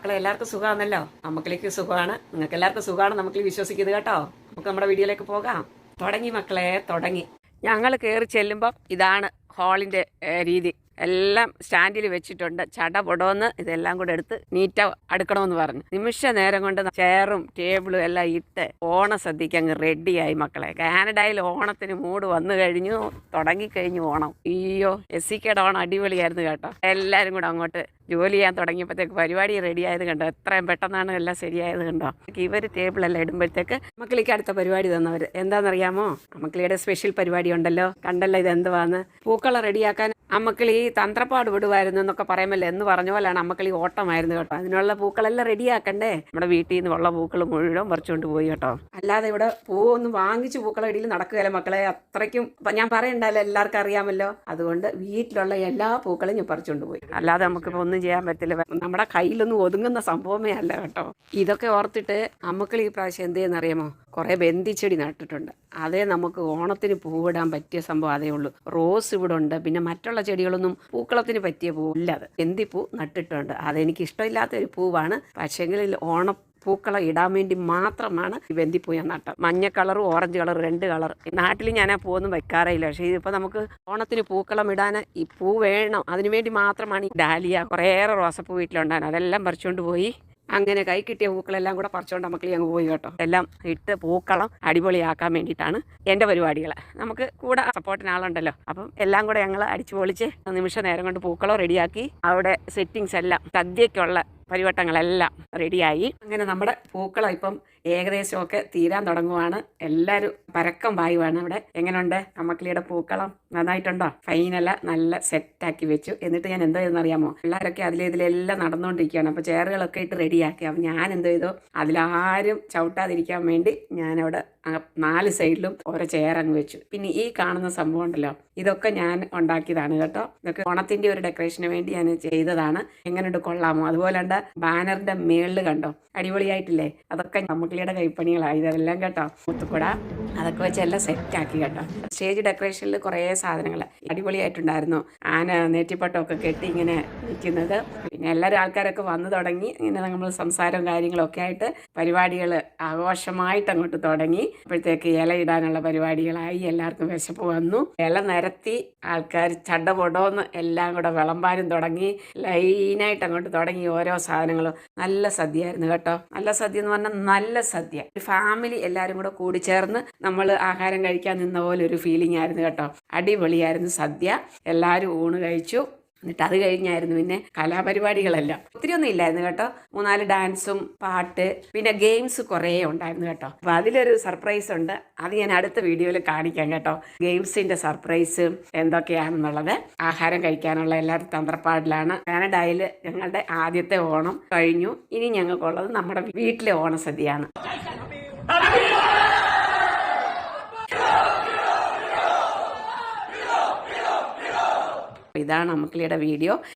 മക്കളെ എല്ലാവർക്കും സുഖമാണല്ലോ. നമുക്കിലേക്ക് സുഖമാണ്, നിങ്ങൾക്ക് എല്ലാവർക്കും സുഖമാണ്. നമുക്ക് വിശ്വസിക്കുന്നത് കേട്ടോ. നമുക്ക് നമ്മുടെ വീഡിയോയിലേക്ക് പോകാം. തുടങ്ങി മക്കളെ, തുടങ്ങി. ഞങ്ങൾ കയറി ചെല്ലുമ്പം ഇതാണ് ഹാളിൻ്റെ രീതി. എല്ലാം സ്റ്റാൻഡിൽ വെച്ചിട്ടുണ്ട്. ചടപൊടോന്ന് ഇതെല്ലാം കൂടെ എടുത്ത് നീറ്റ അടുക്കണമെന്ന് പറഞ്ഞു. നിമിഷ നേരം കൊണ്ട് ചെയറും ടേബിളും എല്ലാം ഇട്ട് ഓണസദ്യക്ക് അങ്ങ് റെഡിയായി മക്കളെ. കാനഡയിൽ ഓണത്തിന് മൂഡ് വന്നു കഴിഞ്ഞു, തുടങ്ങിക്കഴിഞ്ഞു ഓണം. അയ്യോ, എസ്സിക്കയുടെ ഓണം അടിപൊളിയായിരുന്നു കേട്ടോ. എല്ലാവരും കൂടെ അങ്ങോട്ട് ജോലി ചെയ്യാൻ തുടങ്ങിയപ്പോഴത്തേക്ക് പരിപാടി റെഡി ആയത് കണ്ടോ. എത്രയും പെട്ടെന്നാണ് എല്ലാം ശരിയായത് കണ്ടോ. ഇവർ ടേബിളെല്ലാം ഇടുമ്പോഴത്തേക്ക് മക്കളിക്ക് അടുത്ത പരിപാടി തന്നവർ എന്താണെന്നറിയാമോ? അമ്മക്കളിയുടെ സ്പെഷ്യൽ പരിപാടി ഉണ്ടല്ലോ, കണ്ടല്ലോ ഇത് എന്തുവാന്ന്. പൂക്കളം റെഡിയാക്കാൻ അമ്മക്കളി തന്ത്രപ്പാട് വിടുമായിരുന്നു എന്നൊക്കെ പറയുമല്ലോ. എന്ന് പറഞ്ഞ പോലെയാണ് അമ്മക്കളി ഓട്ടമായിരുന്നു കേട്ടോ. അതിനുള്ള പൂക്കളെല്ലാം റെഡിയാക്കണ്ടേ. നമ്മുടെ വീട്ടിൽ നിന്ന് ഉള്ള പൂക്കൾ മുഴുവൻ പറിച്ചുകൊണ്ട് പോയി കേട്ടോ. അല്ലാതെ ഇവിടെ പൂവൊന്നും വാങ്ങിച്ച് പൂക്കളടിയിൽ നടക്കുകയല്ല മക്കളെ. അത്രയ്ക്കും ഞാൻ പറയണ്ടല്ലോ, എല്ലാവർക്കും അറിയാമല്ലോ. അതുകൊണ്ട് വീട്ടിലുള്ള എല്ലാ പൂക്കളും ഞാൻ പറിച്ചുകൊണ്ട് പോയി. അല്ലാതെ നമുക്കിപ്പോൾ ഒന്നും ചെയ്യാൻ പറ്റില്ല. നമ്മുടെ കയ്യിലൊന്നും ഒതുങ്ങുന്ന സംഭവമേ അല്ല കേട്ടോ. ഇതൊക്കെ ഓർത്തിട്ട് അമ്മക്കളി ഈ പ്രാവശ്യം എന്ത് ചെയ്യുന്നറിയാമോ? കുറേ ബന്ദിച്ചെടി നട്ടിട്ടുണ്ട്. അതേ നമുക്ക് ഓണത്തിന് പൂവിടാൻ പറ്റിയ സംഭവം അതേ ഉള്ളൂ. റോസ് ഇവിടെ ഉണ്ട്. പിന്നെ മറ്റുള്ള ചെടികളൊന്നും പൂക്കളത്തിന് പറ്റിയ പൂവില്ല. അത് ബന്ദിപ്പൂ നട്ടിട്ടുണ്ട്. അതെനിക്ക് ഇഷ്ടമില്ലാത്തൊരു പൂവാണ്. പക്ഷേങ്കിൽ പൂക്കളം ഇടാൻ വേണ്ടി മാത്രമാണ് ഈ ബന്ദിപ്പൂ ഞാൻ നട്ടത്. മഞ്ഞ കളറും ഓറഞ്ച് കളറും 2 കളർ. നാട്ടിൽ ഞാൻ ആ പൂവൊന്നും വെക്കാറില്ല. പക്ഷേ ഇതിപ്പോൾ നമുക്ക് ഓണത്തിന് പൂക്കളം ഇടാൻ ഈ പൂ വേണം. അതിനുവേണ്ടി മാത്രമാണ് ഈ ഡാലിയ. കുറേയേറെ റോസപ്പൂ വീട്ടിലുണ്ടായിരുന്നു. അതെല്ലാം പറിച്ചുകൊണ്ട് പോയി. അങ്ങനെ കൈ കിട്ടിയ പൂക്കളെല്ലാം കൂടെ പറിച്ചുകൊണ്ട് മക്കളി അങ്ങ് പോയി കേട്ടോ. എല്ലാം ഇട്ട് പൂക്കളം അടിപൊളിയാക്കാൻ വേണ്ടിയിട്ടാണ് എൻ്റെ പരിപാടികൾ. നമുക്ക് കൂടെ സപ്പോർട്ടിന് ആളുണ്ടല്ലോ. അപ്പം എല്ലാം കൂടെ ഞങ്ങൾ അടിച്ചു പൊളിച്ച് നിമിഷ നേരം കൊണ്ട് പൂക്കളം റെഡിയാക്കി. അവിടെ സെറ്റിങ്സ് എല്ലാം സദ്യയ്ക്കുള്ള പരിവട്ടങ്ങളെല്ലാം റെഡിയായി. അങ്ങനെ നമ്മുടെ പൂക്കളം ഇപ്പം ഏകദേശമൊക്കെ തീരാൻ തുടങ്ങുവാണ്. എല്ലാവരും പരക്കം വായുവാണ് അവിടെ. എങ്ങനെയുണ്ട് അമ്മക്കിളിയുടെ പൂക്കളം? നന്നായിട്ടുണ്ടോ? ഫൈനല്ല നല്ല സെറ്റാക്കി വെച്ചു. എന്നിട്ട് ഞാൻ എന്തോ ചെയ്തെന്നറിയാമോ? പിള്ളേരൊക്കെ ഇതിലെല്ലാം നടന്നുകൊണ്ടിരിക്കുകയാണ്. അപ്പോൾ ചെയറുകളൊക്കെ ഇട്ട് റെഡിയാക്കി. അപ്പം ഞാൻ എന്തോ ചെയ്തോ, അതിലാരും ചവിട്ടാതിരിക്കാൻ വേണ്ടി ഞാനവിടെ 4 സൈഡിലും ഓരോ ചെയർ അങ്ങ് വെച്ചു. പിന്നെ ഈ കാണുന്ന സംഭവം ഉണ്ടല്ലോ, ഇതൊക്കെ ഞാൻ ഉണ്ടാക്കിയതാണ് കേട്ടോ. ഇതൊക്കെ ഓണത്തിൻ്റെ ഒരു ഡെക്കറേഷന് വേണ്ടി ഞാൻ ചെയ്തതാണ്. എങ്ങനെയുണ്ട്, കൊള്ളാമോ? അതുപോലെ ഉണ്ട് ബാനറിന്റെ മേളിൽ കണ്ടോ, അടിപൊളിയായിട്ടില്ലേ? അതൊക്കെ അമ്മക്കിളിയുടെ കൈപ്പണികളായി ഇതെല്ലാം കേട്ടോ. മുത്തുക്കുട അതൊക്കെ വെച്ച് എല്ലാം സെറ്റാക്കി കേട്ടോ. സ്റ്റേജ് ഡെക്കറേഷനിൽ കുറേ സാധനങ്ങൾ അടിപൊളിയായിട്ടുണ്ടായിരുന്നു. ആന നെറ്റിപ്പട്ടമൊക്കെ കെട്ടി ഇങ്ങനെ നിൽക്കുന്നത്. പിന്നെ എല്ലാവരും ആൾക്കാരൊക്കെ വന്നു തുടങ്ങി. ഇങ്ങനെ നമ്മൾ സംസാരവും കാര്യങ്ങളൊക്കെ ആയിട്ട് പരിപാടികൾ ആഘോഷമായിട്ട് അങ്ങോട്ട് തുടങ്ങി. അപ്പോഴത്തേക്ക് ഇല ഇടാനുള്ള പരിപാടികളായി. എല്ലാവർക്കും വിശപ്പ് വന്നു. ഇല നിരത്തി ആൾക്കാർ ചടപൊടോന്ന് എല്ലാം കൂടെ വിളമ്പാനും തുടങ്ങി. ലൈനായിട്ട് അങ്ങോട്ട് തുടങ്ങി ഓരോ സാധനങ്ങളും. നല്ല സദ്യയായിരുന്നു കേട്ടോ. നല്ല സദ്യ എന്ന് പറഞ്ഞാൽ നല്ല സദ്യ. ഒരു ഫാമിലി എല്ലാവരും കൂടെ കൂടി ചേർന്ന് നമ്മൾ ആഹാരം കഴിക്കാൻ നിന്ന പോലെ ഒരു ഫീലിംഗ് ആയിരുന്നു കേട്ടോ. അടിപൊളിയായിരുന്നു സദ്യ. എല്ലാവരും ഊണ് കഴിച്ചു. എന്നിട്ട് അത് കഴിഞ്ഞായിരുന്നു പിന്നെ കലാപരിപാടികളെല്ലാം. ഒത്തിരി ഒന്നും ഇല്ലായിരുന്നു കേട്ടോ. 3-4 ഡാൻസും പാട്ട് പിന്നെ ഗെയിംസ് കുറേ ഉണ്ടായിരുന്നു കേട്ടോ. അപ്പോൾ അതിലൊരു സർപ്രൈസ് ഉണ്ട്. അത് ഞാൻ അടുത്ത വീഡിയോയിൽ കാണിക്കാം കേട്ടോ. ഗെയിംസിൻ്റെ സർപ്രൈസ് എന്തൊക്കെയാണെന്നുള്ളത്. ആഹാരം കഴിക്കാനുള്ള എല്ലാവരും തന്ത്രപ്പാടിലാണ്. കാനഡയിൽ ഞങ്ങളുടെ ആദ്യത്തെ ഓണം കഴിഞ്ഞു. ഇനി ഞങ്ങൾക്കുള്ളത് നമ്മുടെ വീട്ടിലെ ഓണസദ്യയാണ്. ഇതാണ് അമ്മക്കിളിയുടെ വീഡിയോ.